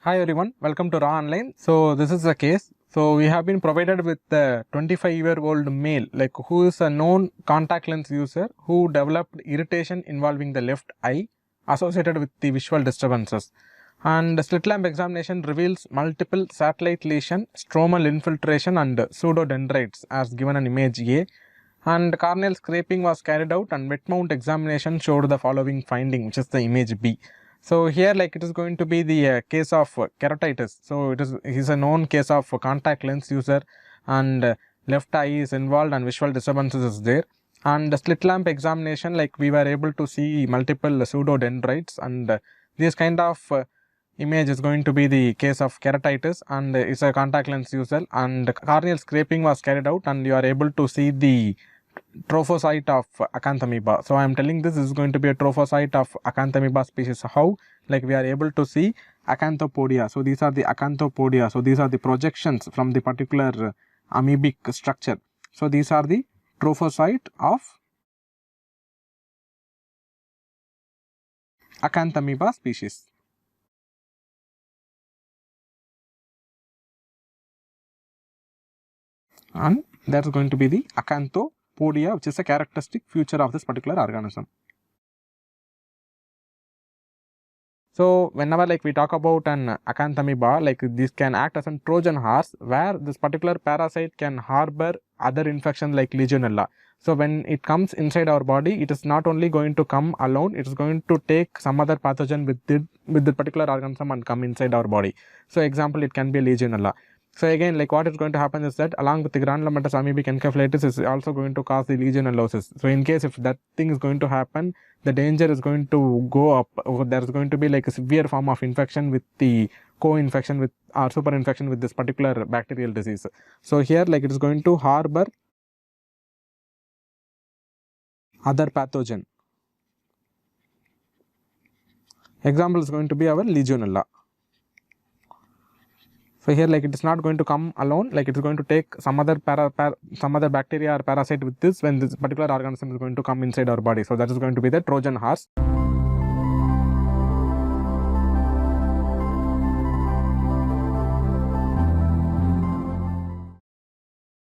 Hi everyone, welcome to Raaonline. So this is the case. So we have been provided with the 25-year-old male who is a known contact lens user who developed irritation involving the left eye associated with the visual disturbances. And the slit lamp examination reveals multiple satellite lesion, stromal infiltration and pseudodendrites as given an image A. And corneal scraping was carried out and wet mount examination showed the following finding, which is the image B. So here it is going to be the case of keratitis. So he's a known case of contact lens user and left eye is involved and visual disturbances is there. And the slit lamp examination, we were able to see multiple pseudodendrites, and this kind of image is going to be the case of keratitis and is a contact lens user, and corneal scraping was carried out and you are able to see the trophocyte of Acanthamoeba. So I am telling this is going to be a trophocyte of Acanthamoeba species. How? We are able to see acanthopodia. So these are the acanthopodia. So these are the projections from the particular amoebic structure. So these are the trophocyte of Acanthamoeba species. And that's going to be the acanthopodia, which is a characteristic feature of this particular organism. So whenever we talk about an Acanthamoeba, this can act as a Trojan horse where this particular parasite can harbor other infections like Legionella. So when it comes inside our body, it is not only going to come alone, it is going to take some other pathogen with the particular organism and come inside our body. So example, it can be Legionella. So again, what is going to happen is that along with the granulomatous amoebic encephalitis is also going to cause the Legionellosis. So in case if that thing is going to happen, the danger is going to go up. There is going to be a severe form of infection with the co-infection with or super infection with this particular bacterial disease. So here it is going to harbor other pathogen. Example is going to be our Legionella. So here it is not going to come alone, it is going to take some other bacteria or parasite with this when this particular organism is going to come inside our body. So that is going to be the Trojan horse.